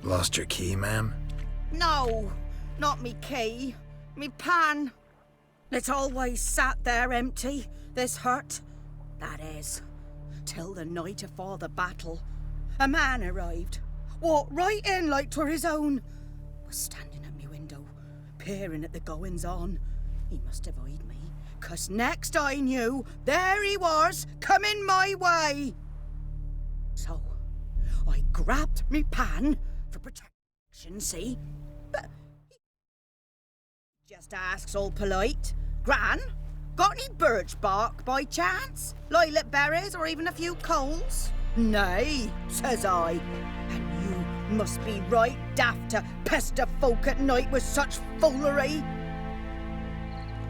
Lost your key, ma'am? No, not me key. Me pan. It's always sat there empty, this hut. That is, till the night afore the battle. A man arrived, walked right in like 'twere his own. Was standing at me window, peering at the goings-on. He must have eyed me, 'cause next I knew, there he was, coming my way. So, I grabbed me pan for protection, see? But he just asks all polite, Gran, got any birch bark by chance? Lilac berries or even a few coals? Nay, says I, and you must be right daft to pester folk at night with such foolery.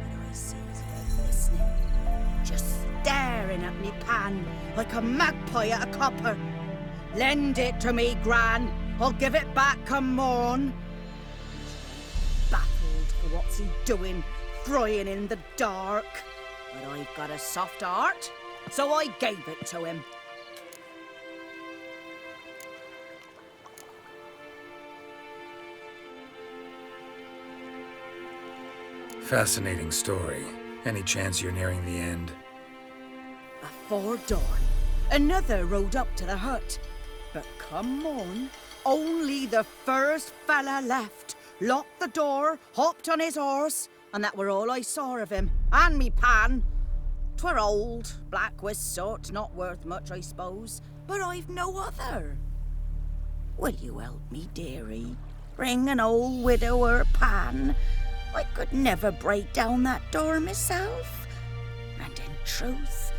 But I sees her listening, just staring at me pan like a magpie at a copper. Lend it to me, Gran. I'll give it back come morn. Baffled for what's he doing, frying in the dark. But I've got a soft heart, so I gave it to him. Fascinating story. Any chance you're nearing the end? Before dawn, another rode up to the hut. But come on, only the first fella left. Locked the door, hopped on his horse, and that were all I saw of him. And me pan. 'Twere old, black with soot, not worth much, I suppose. But I've no other. Will you help me, dearie? Bring an old widower pan. I could never break down that door myself. And in truth,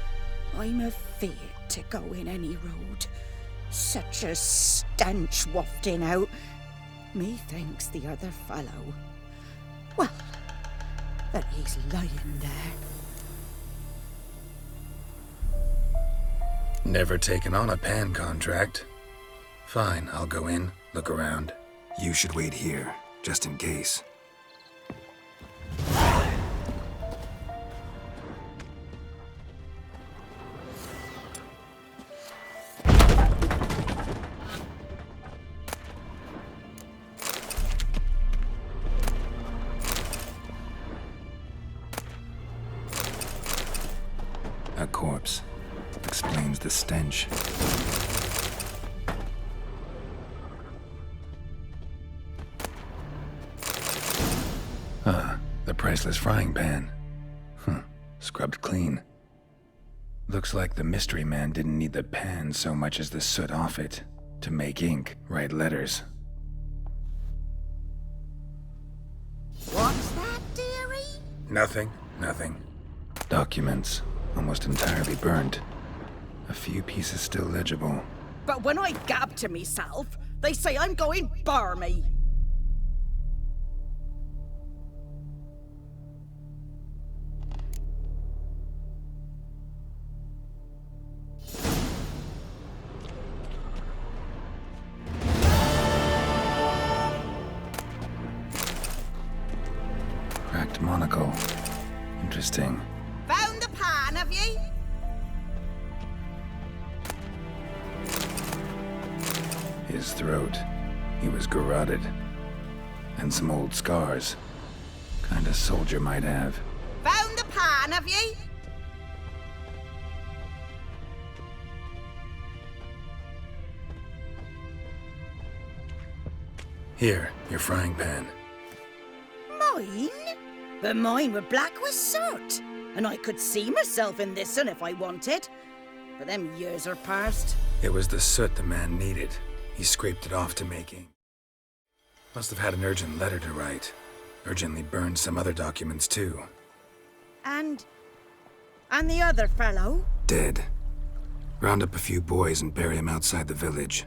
I'm afeard to go in any road. Such a stench wafting out. Methinks the other fellow, well, that he's lying there. Never taken on a pan contract. Fine, I'll go in, look around. You should wait here, just in case. A corpse. Explains the stench. The priceless frying pan. Scrubbed clean. Looks like the mystery man didn't need the pan so much as the soot off it to make ink, write letters. What's that, dearie? Nothing. Documents, almost entirely burnt. A few pieces still legible. But when I gab to myself, they say I'm going barmy. Cracked monocle. Interesting. Found the pan, have ye? His throat. He was garroted. And some old scars. Kind a soldier might have. Found the pan, have ye? Here, your frying pan. Mine? But mine were black with soot. And I could see myself in this one if I wanted. But them years are past. It was the soot the man needed. He scraped it off to make ink. Must have had an urgent letter to write. Urgently burned some other documents too. And the other fellow? Dead. Round up a few boys and bury him outside the village.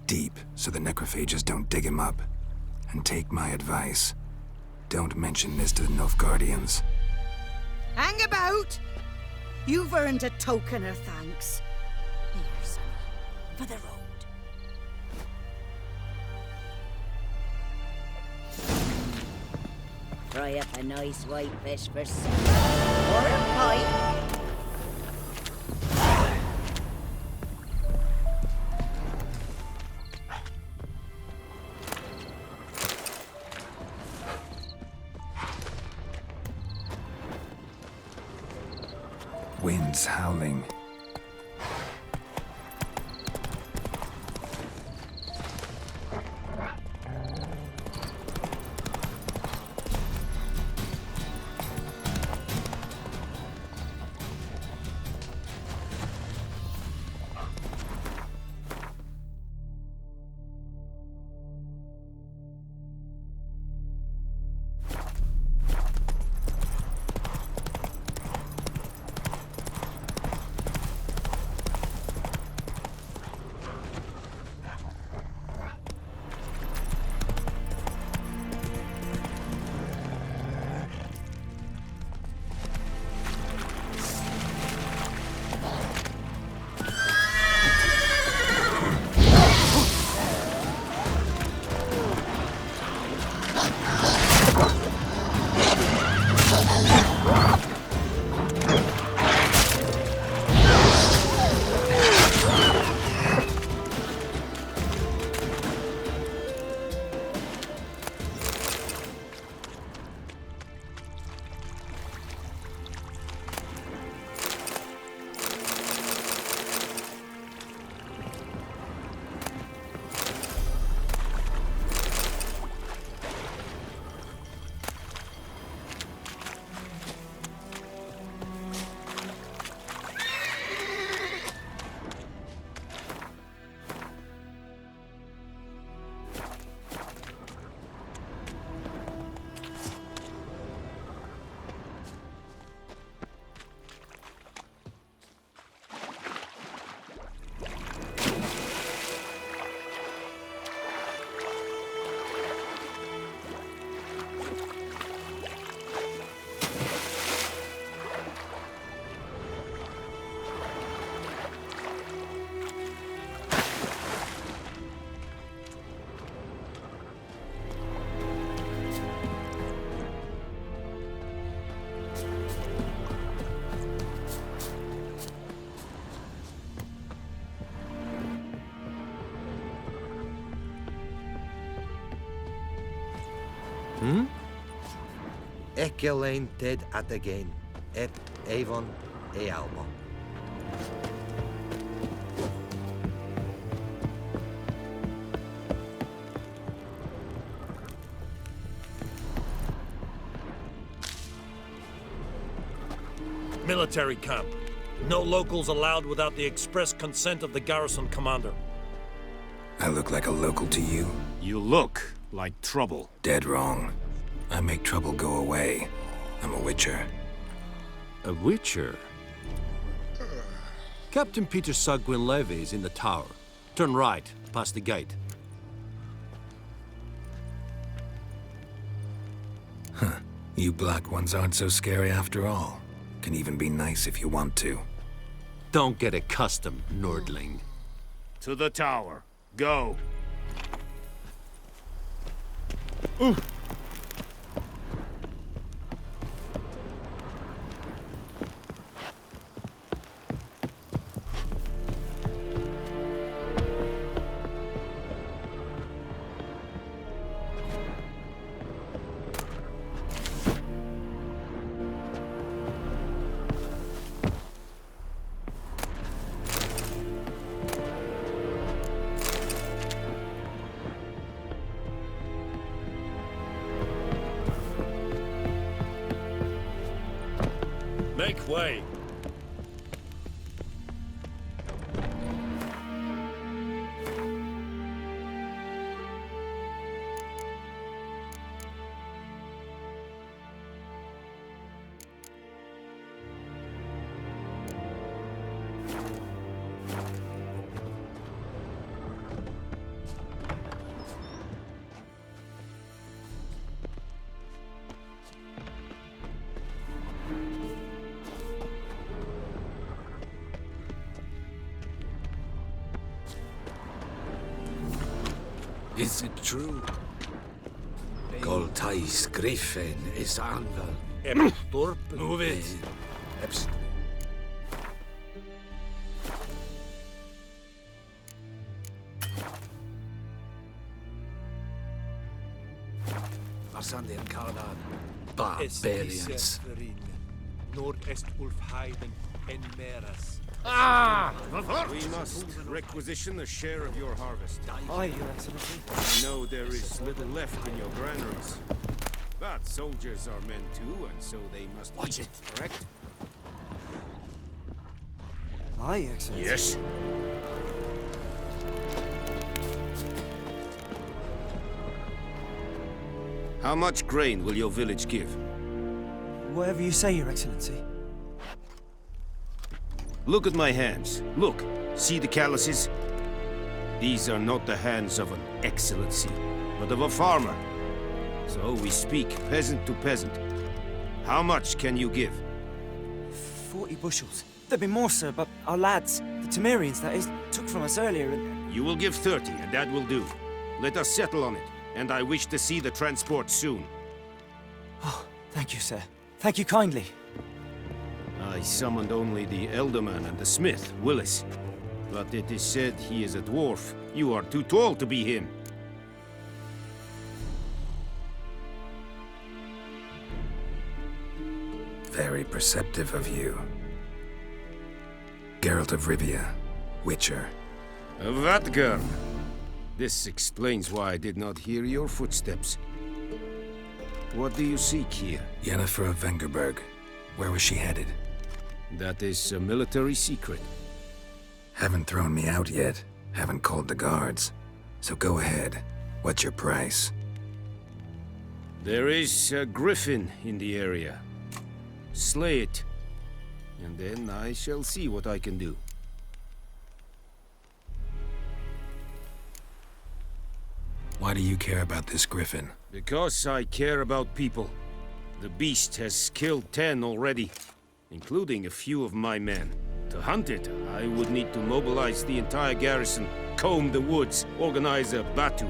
Deep, so the necrophages don't dig him up. And take my advice. Don't mention this to the Nilfgaardians. Hang about! You've earned a token of thanks. Here, sonny, for the road. Fry up a nice white fish for supper. Or a pie. Winds howling. Ecelain dead at again. Ep Avon e Alba. Military camp. No locals allowed without the express consent of the garrison commander. I look like a local to you? You look like trouble. Dead wrong. I make trouble go away. I'm a witcher. A witcher? Captain Peter Sagwin Levy is in the tower. Turn right, past the gate. Huh. You black ones aren't so scary after all. Can even be nice if you want to. Don't get accustomed, Nordling. To the tower. Go. Make way. Is it true? Goltais Griffin is anvel. Move it. Marsandin Kardan. Barbarians. Nordest Ulfheiden en Meras. We must requisition a share of your harvest. Aye, Your Excellency. I know there is little left in your granaries. But soldiers are men too, and so they must Watch eat, it. correct? Aye, Excellency. Yes. How much grain will your village give? Whatever you say, Your Excellency. Look at my hands. Look. See the calluses? These are not the hands of an excellency, but of a farmer. So we speak peasant to peasant. How much can you give? 40 bushels. There'd be more, sir, but our lads, the Temerians, that is, took from us earlier and... You will give 30, and that will do. Let us settle on it, and I wish to see the transport soon. Oh, thank you, sir. Thank you kindly. I summoned only the Elderman and the smith, Willis. But it is said he is a dwarf. You are too tall to be him. Very perceptive of you. Geralt of Rivia, Witcher. Vatgern! This explains why I did not hear your footsteps. What do you seek here? Yennefer of Vengerberg. Where was she headed? That is a military secret. Haven't thrown me out yet. Haven't called the guards. So go ahead. What's your price? There is a griffin in the area. Slay it, and then I shall see what I can do. Why do you care about this griffin? Because I care about people. The beast has killed 10 already, including a few of my men. To hunt it, I would need to mobilize the entire garrison, comb the woods, organize a batu.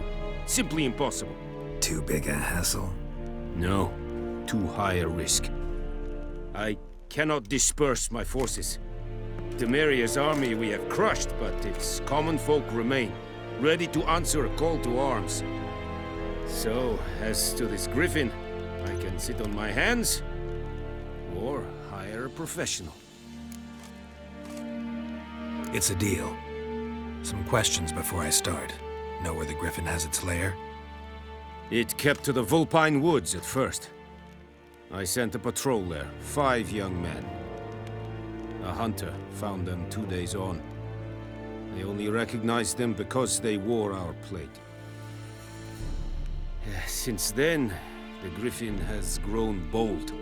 Simply impossible. Too big a hassle? No, too high a risk. I cannot disperse my forces. Temeria's army we have crushed, but its common folk remain, ready to answer a call to arms. So, as to this griffin, I can sit on my hands, or hire a professional. It's a deal. Some questions before I start. Know where the griffin has its lair? It kept to the Vulpine Woods at first. I sent a patrol there, 5 young men. A hunter found them 2 days on. They only recognized them because they wore our plate. Since then, the griffin has grown bold.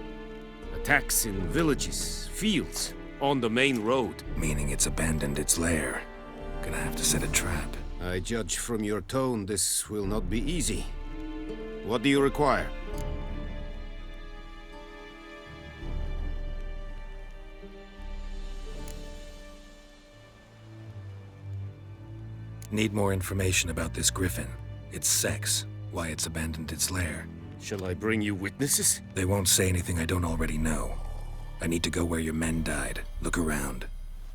Attacks in villages, fields, on the main road. Meaning it's abandoned its lair. Gonna have to set a trap. I judge from your tone this will not be easy. What do you require? Need more information about this griffin. Its sex, why it's abandoned its lair. Shall I bring you witnesses? They won't say anything I don't already know. I need to go where your men died. Look around.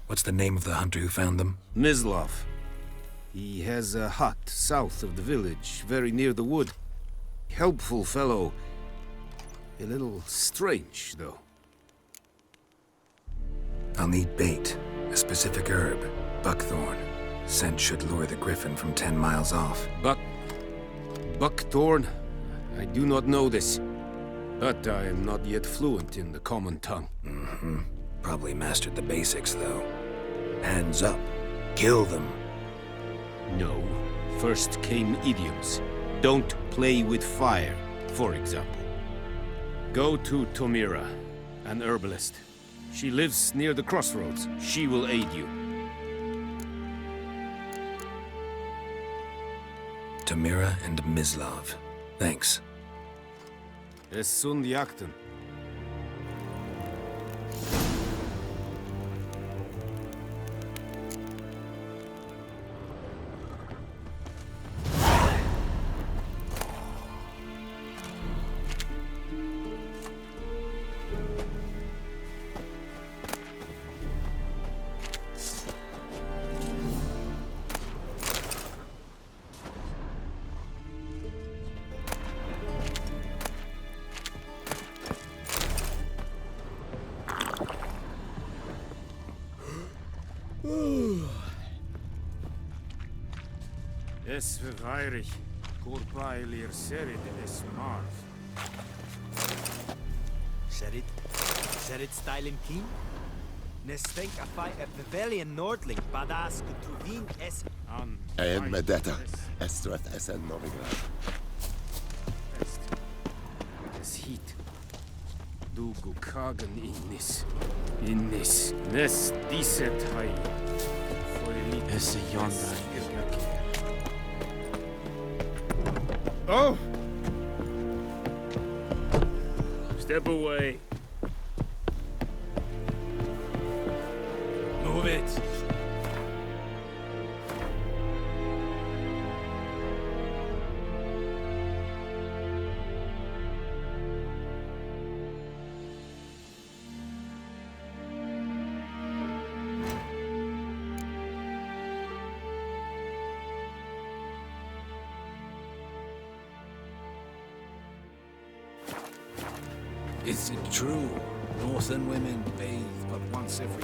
What's the name of the hunter who found them? Mislav. He has a hut south of the village, very near the wood. Helpful fellow. A little strange, though. I'll need bait. A specific herb. Buckthorn. Scent should lure the griffin from 10 miles off. Buckthorn? I do not know this. But I am not yet fluent in the common tongue. Probably mastered the basics, though. Hands up. Kill them. No. First came idioms. Don't play with fire, for example. Go to Tomira, an herbalist. She lives near the crossroads. She will aid you. Tomira and Mislav. Thanks. Es sunt jakten. Es verweirig. Corpailir serid es mars. Serid styling keen? Nestenk a fight at Pavilion Nordling, Badas Kutuvin es. En Medetta, Estreth Essen Novigrad. Es hit. Du gukagen innis. Nes diset hai. Es yonder. Oh! Step away. Move it! Is it true? Northern women bathe but once every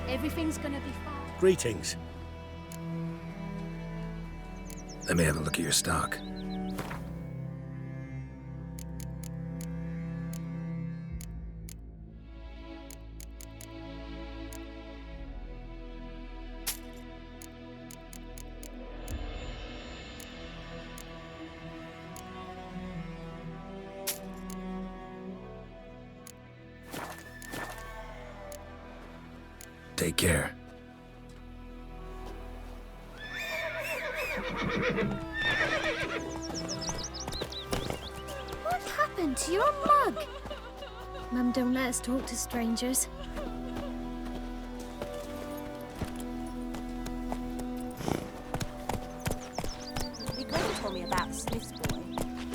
Everything's gonna be fine. Greetings. Let me have a look at your stock. Take care. What happened to your mug? Mum don't let us talk to strangers. My grandma told me about Smith's boy.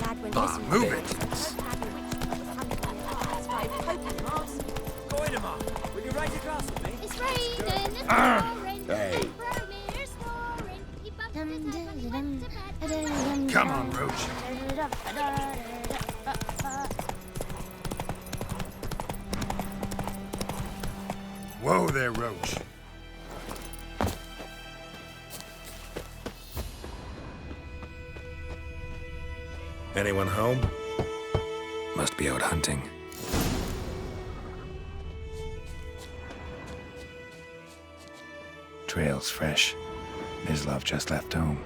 Lad went missing. Move it! Going him up. Will you ride across with me? It's raining, it's pouring, Hey. it's burning, it's snoring. He bumped his head when he went to bed. Come on, Roach. Whoa there, Roach. Anyone home? Must be out hunting. Trail's fresh. Mislav just left home.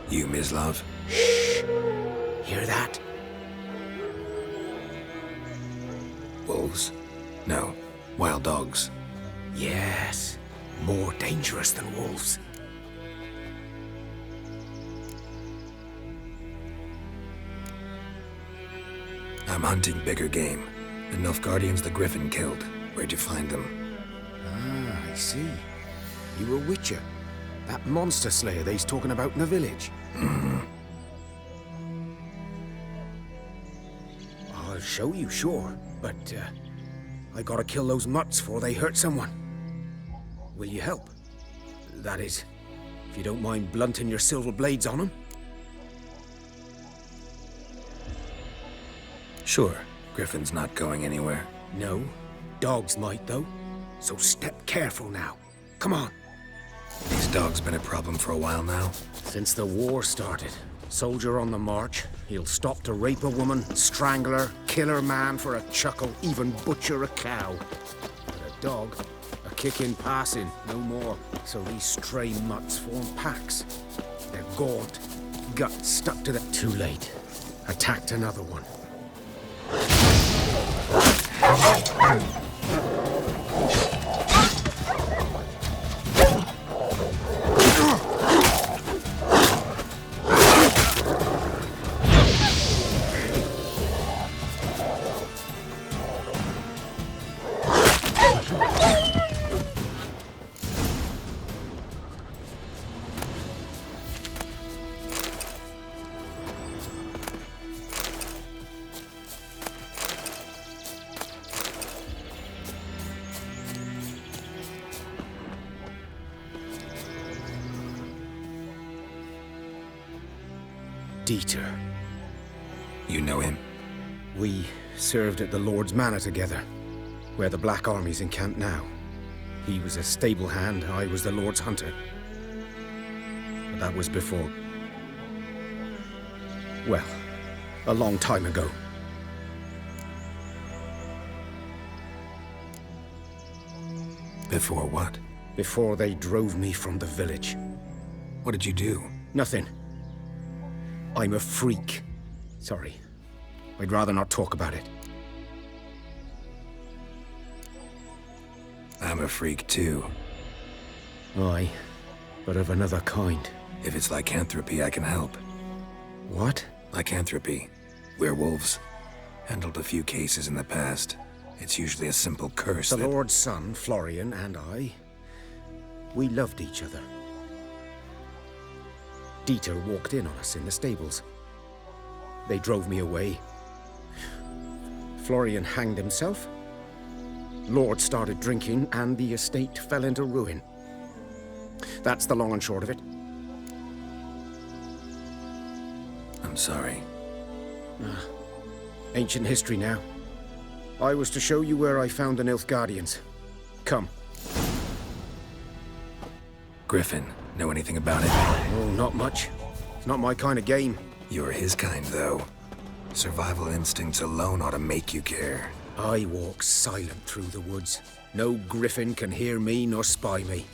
You, Mislav? Hear that? Wolves? No. Wild dogs. Yes. More dangerous than wolves. I'm hunting bigger game. The Nilfgaardians the Griffin killed. Where'd you find them? Ah, I see. You a witcher. That monster slayer they's talking about in the village. I'll show you, sure. But, I gotta kill those mutts before they hurt someone. Will you help? That is, if you don't mind blunting your silver blades on them. Sure. Griffin's not going anywhere. No. Dogs might, though. So step careful now. Come on. These dogs been a problem for a while now. Since the war started. Soldier on the march. He'll stop to rape a woman, strangle her, kill her man for a chuckle, even butcher a cow. But a dog, a kick in passing, no more. So these stray mutts form packs. They're gaunt, gut stuck to the... Too late. Attacked another one. Dieter. You know him? We served at the Lord's Manor together, where the Black Army's encamped now. He was a stable hand, I was the Lord's hunter. But that was before... well, a long time ago. Before what? Before they drove me from the village. What did you do? Nothing. I'm a freak. Sorry. I'd rather not talk about it. I'm a freak too. Aye, but of another kind. If it's lycanthropy, I can help. What? Lycanthropy. Werewolves. Handled a few cases in the past. It's usually a simple curse The that... Lord's son, Florian, and I... we loved each other. Dieter walked in on us in the stables. They drove me away. Florian hanged himself. Lord started drinking, and the estate fell into ruin. That's the long and short of it. I'm sorry. Ancient history now. I was to show you where I found the Nilfgaardians. Come. Griffin, know anything about it? Oh, not much. It's not my kind of game. You're his kind, though. Survival instincts alone ought to make you care. I walk silent through the woods. No griffin can hear me nor spy me.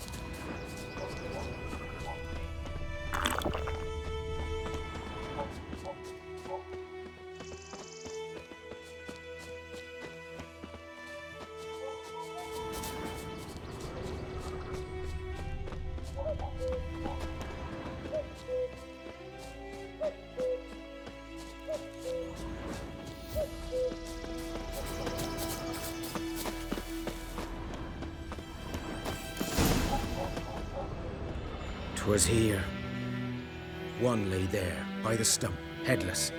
Was here. One lay there, by the stump, headless.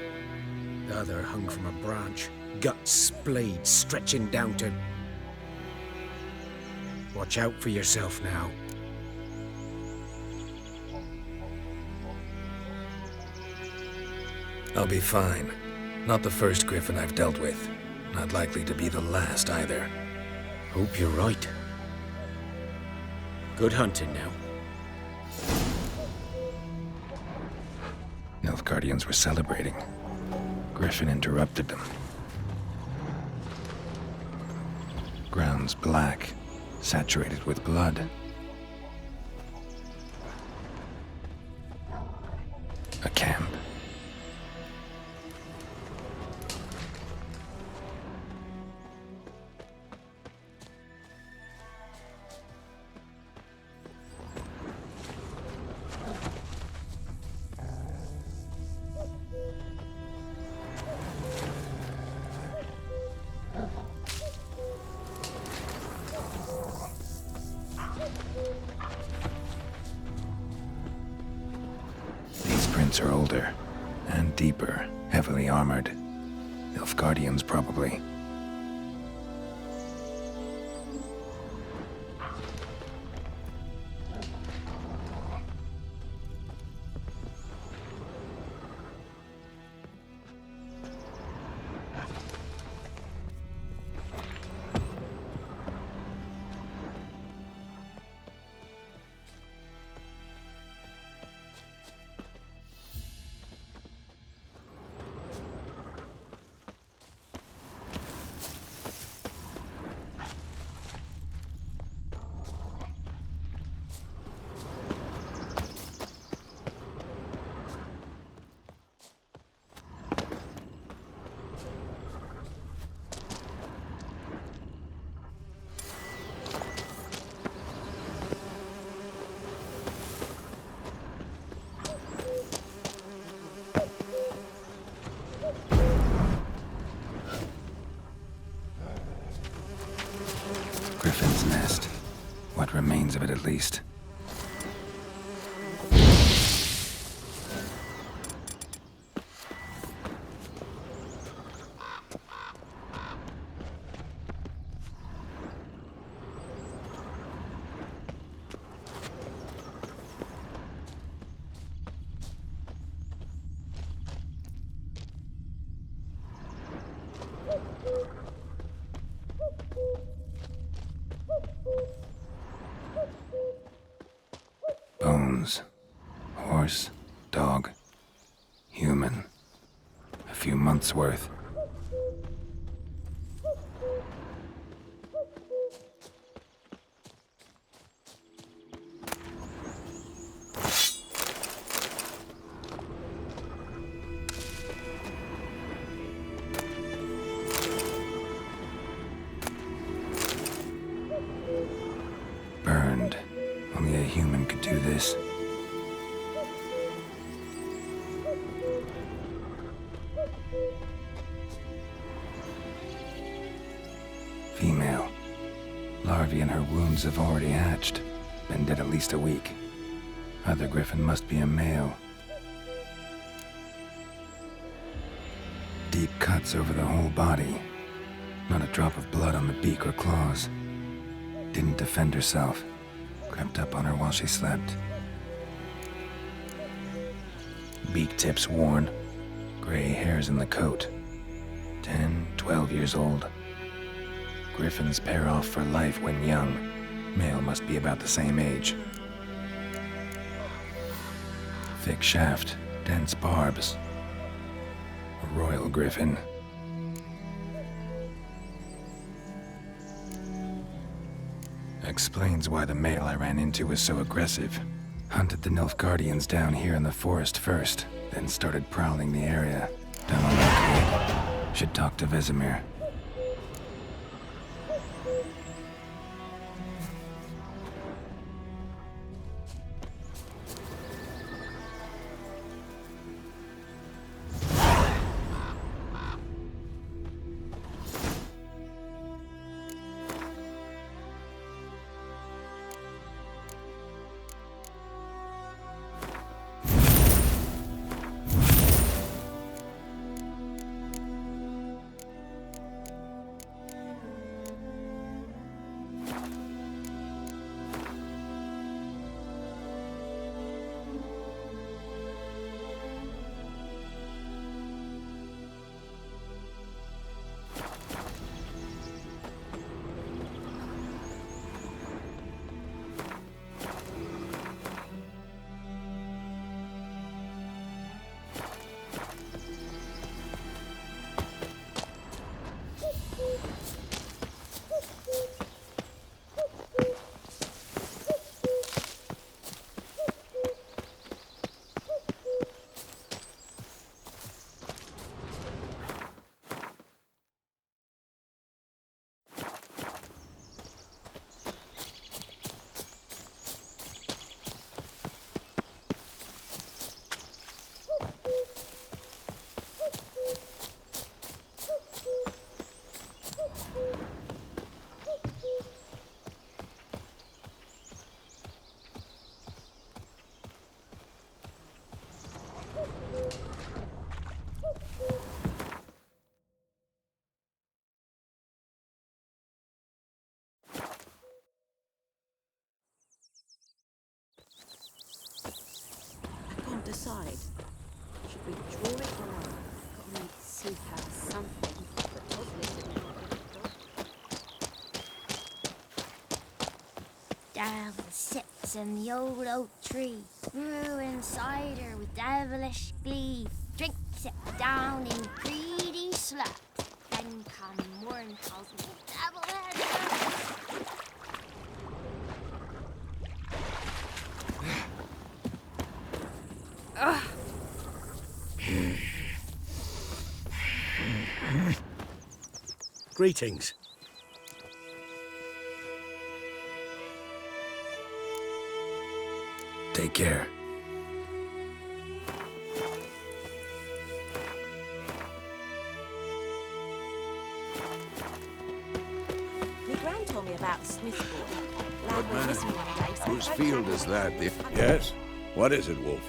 The other hung from a branch, guts splayed, stretching down to... Watch out for yourself now. I'll be fine. Not the first griffin I've dealt with. Not likely to be the last, either. Hope you're right. Good hunting now. Nilfgaardians were celebrating. Griffin interrupted them. Ground's black, saturated with blood. A camp. Are older and deeper, heavily armored. Nilfgaardians, probably. Griffin's nest. What remains of it, at least. bones. Horse, dog, human. A few months' worth. Burned. Only a human could do this. Female. Larvae in her wounds have already hatched. Been dead at least a week. Other griffin must be a male. Deep cuts over the whole body. Not a drop of blood on the beak or claws. Didn't defend herself. Crept up on her while she slept. Beak tips worn. Gray hairs in the coat. 10, 12 years old. Griffins pair off for life when young. Male must be about the same age. Thick shaft, dense barbs. A royal griffin. Explains why the male I ran into was so aggressive. Hunted the Nilfgaardians down here in the forest first, then started prowling the area. Done all I could. Should talk to Vesemir. Decide. Should we draw it or got me to see her something that was listed? Devil sits in the old oak tree, grew inside her with devilish glee, drinks it down in greedy slut. Then come morn calls me devil head. Greetings. Take care. My gran told me about Smith's boy. Lad went missing one day, so Whose I field tried is to- that? Yes? What is it, Wolf?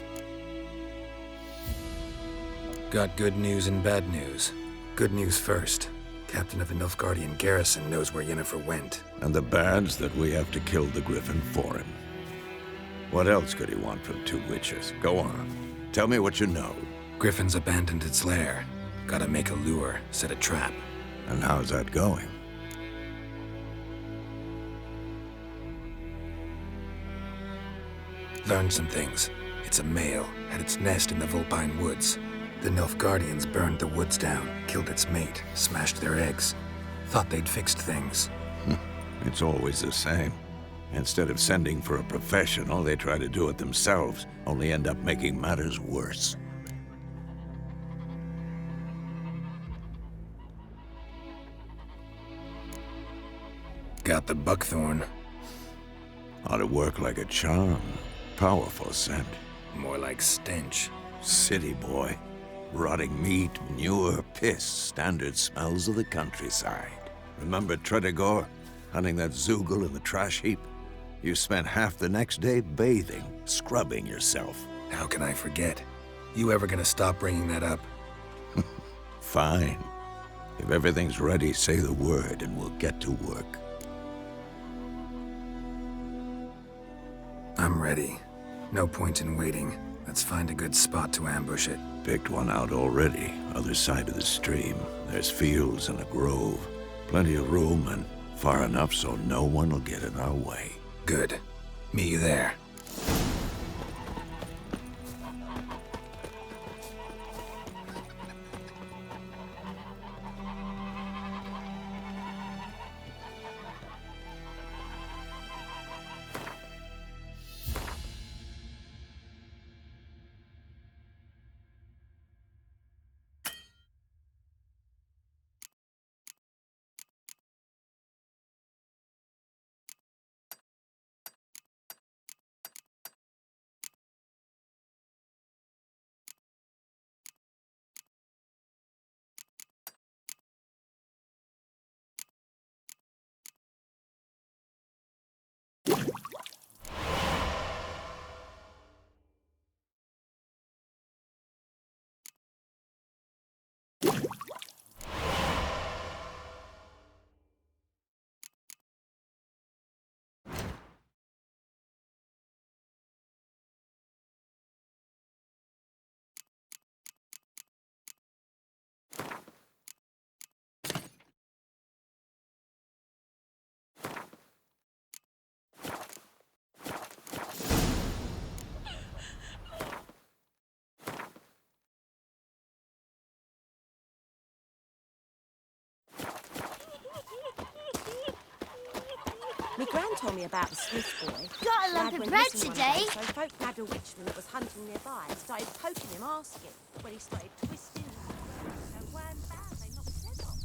Got good news and bad news. Good news first. Captain of the Nilfgaardian garrison knows where Yennefer went. And the bad's that we have to kill the Griffin for him. What else could he want from two witches? Go on. Tell me what you know. Griffin's abandoned its lair. Gotta make a lure, set a trap. And how's that going? Learned some things. It's a male, had its nest in the Vulpine Woods. The Nilfgaardians burned the woods down, killed its mate, smashed their eggs. Thought they'd fixed things. It's always the same. Instead of sending for a professional, they try to do it themselves, only end up making matters worse. Got the buckthorn. Ought to work like a charm. Powerful scent. More like stench. City boy. Rotting meat, manure, piss, standard smells of the countryside. Remember Tredegor? Hunting that Zoogle in the trash heap? You spent half the next day bathing, scrubbing yourself. How can I forget? You ever gonna stop bringing that up? Fine. If everything's ready, say the word and we'll get to work. I'm ready. No point in waiting. Let's find a good spot to ambush it. Picked one out already, other side of the stream. There's fields and a grove. Plenty of room and far enough so no one will get in our way. Good. Meet you there. My gran told me about the Smith boy. Got a lump Lad of went bread missing one today. day, so folk nabbed a witchman that was hunting nearby and started poking him, asking. When he started twisting, so wham bam, they knocked his head off.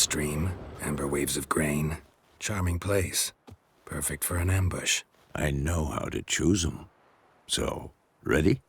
stream, amber waves of grain. Charming place. Perfect for an ambush. I know how to choose 'em. So, ready?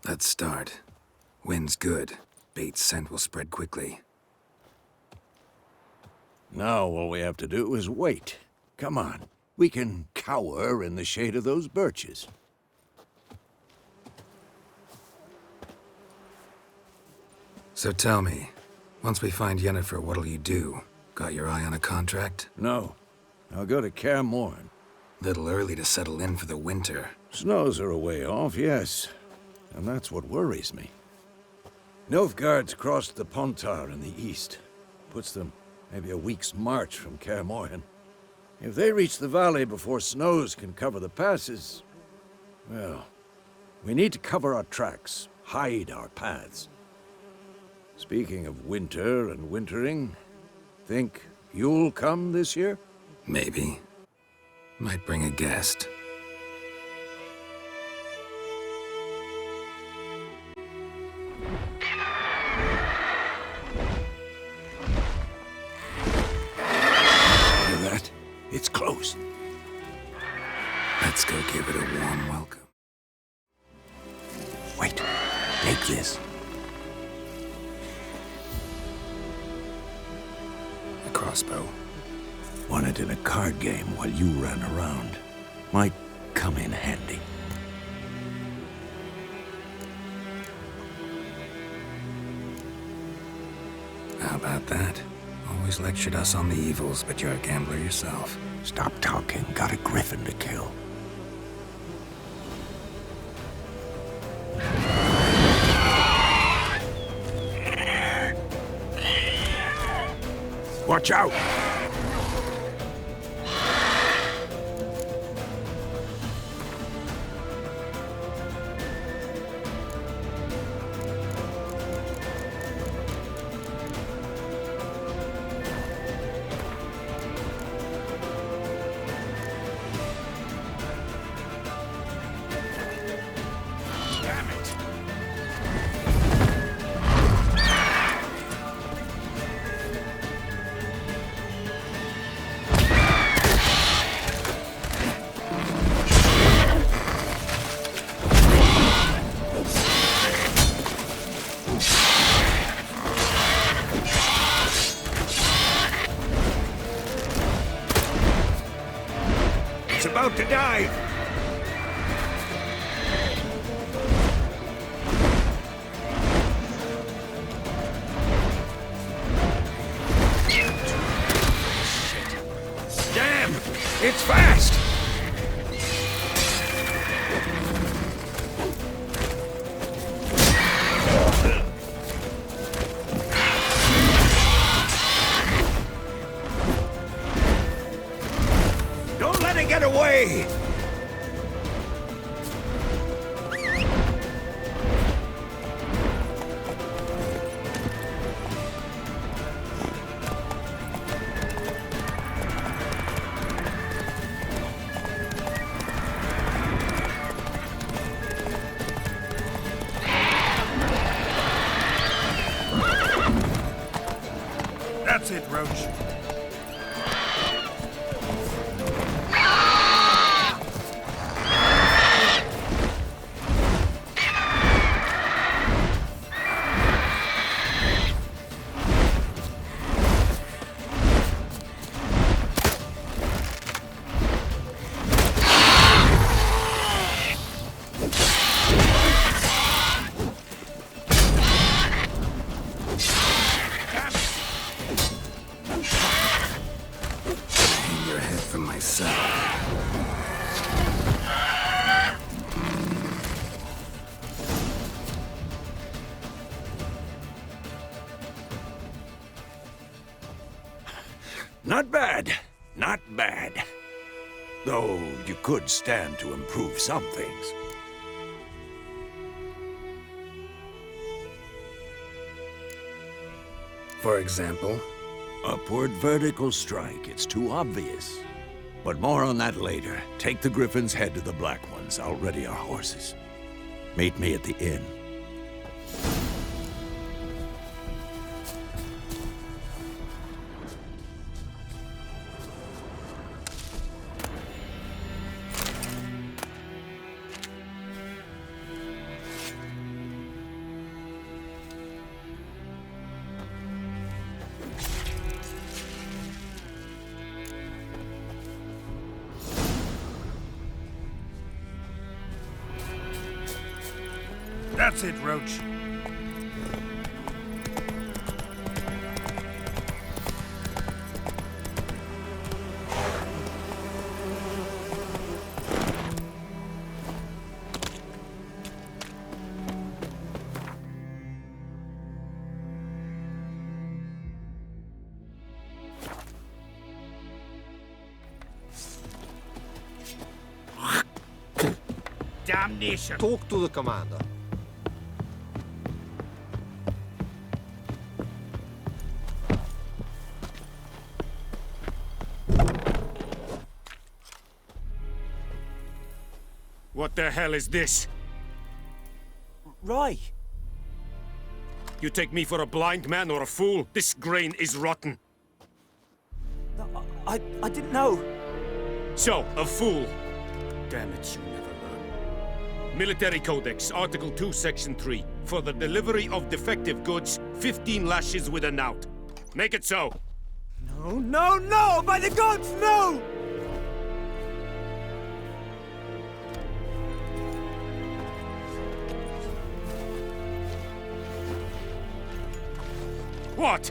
Let's start. Wind's good. Bait's scent will spread quickly. Now all we have to do is wait. Come on. We can cower in the shade of those birches. So tell me, once we find Yennefer, what'll you do? Got your eye on a contract? No. I'll go to Kaer Morhen. Little early to settle in for the winter. Snows are a way off, yes. And that's what worries me. Nilfgaard's crossed the Pontar in the east. Puts them maybe a week's march from Kaer Morhen. If they reach the valley before snows can cover the passes, well, we need to cover our tracks, hide our paths. Speaking of winter and wintering, think you'll come this year? Maybe. Might bring a guest. It's close. Let's go give it a warm welcome. Wait, take this. A crossbow. Won it in a card game while you ran around. Might come in handy. How about that? Always lectured us on the evils, but you're a gambler yourself. Stop talking. Got a griffin to kill. Watch out! Roach. Not bad. Not bad. Though you could stand to improve some things. For example? Upward vertical strike. It's too obvious. But more on that later. Take the Griffin's head to the Black Ones. I'll ready our horses. Meet me at the inn. That's it, Roach. Damnation! Talk to the commander. What the hell is this? Rye! You take me for a blind man or a fool? This grain is rotten. I didn't know. So, a fool. Damn it, you never learn. Military Codex, Article 2, Section 3. For the delivery of defective goods, 15 lashes with a knout. Make it so. No, no, no! By the gods, no! What?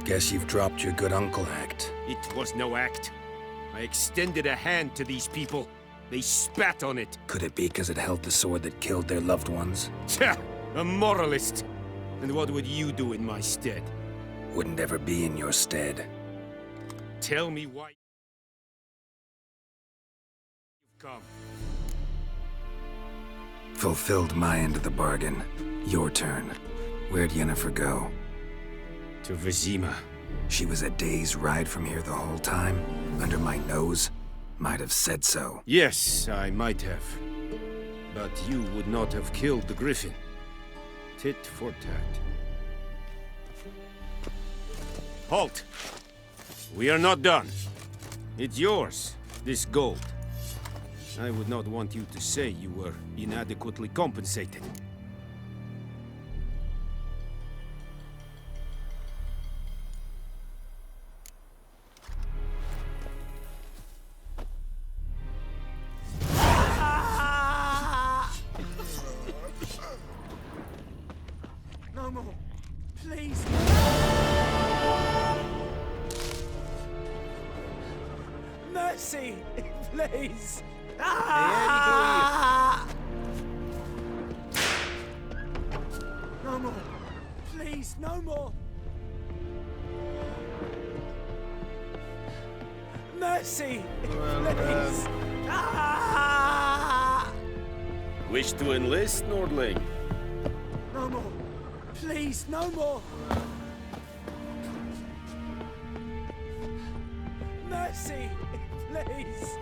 Guess you've dropped your good uncle act. It was no act. I extended a hand to these people. They spat on it. Could it be because it held the sword that killed their loved ones? Tja, a moralist. And what would you do in my stead? Wouldn't ever be in your stead. Tell me why you've come. Fulfilled my end of the bargain. Your turn. Where'd Yennefer go? To Vizima. She was a day's ride from here the whole time? Under my nose? Might have said so. Yes, I might have. But you would not have killed the Griffin. Tit for tat. Halt! We are not done. It's yours, this gold. I would not want you to say you were inadequately compensated. No more. Please. Mercy, please. No more. Please, no more. Mercy, please. Wish to enlist, Nordling? No more. Please, no more. Mercy, please.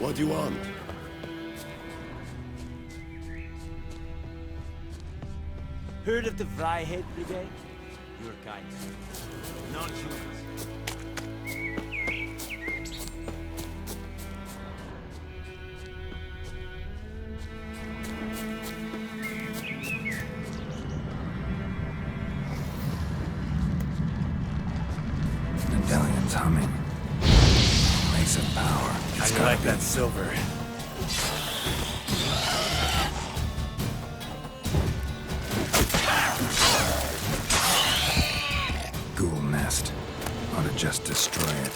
What do you want? Heard of the Vryhead Brigade? Your kind. Non-humans. Medallion's humming. Place of power. How do you like that silver? Ghoul nest. Ought to just destroy it.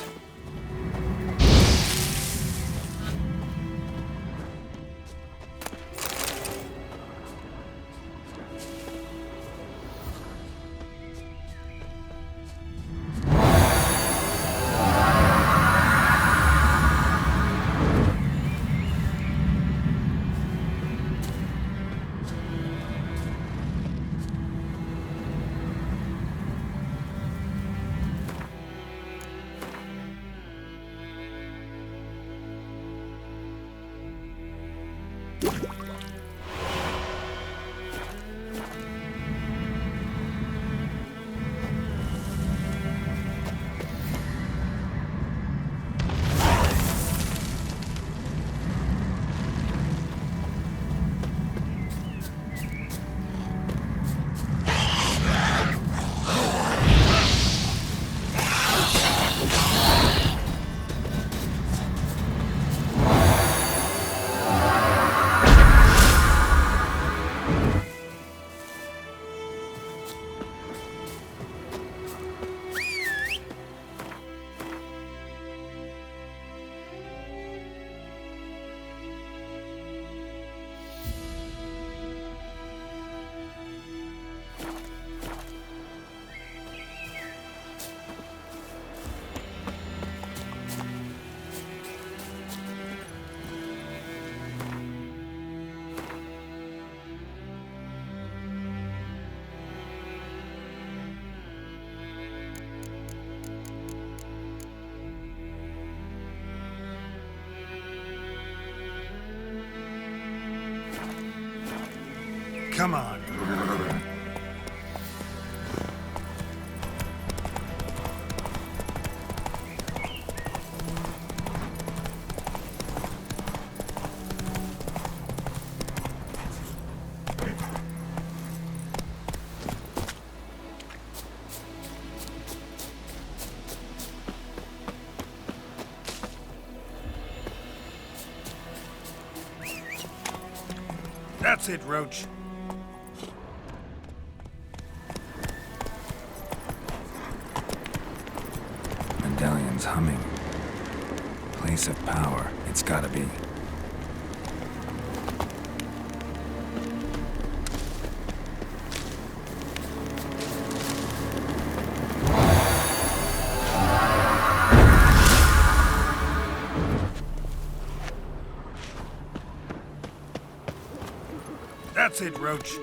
Come on. That's it, Roach. Medallion's humming. Place of power. It's gotta be. That's it, Roach.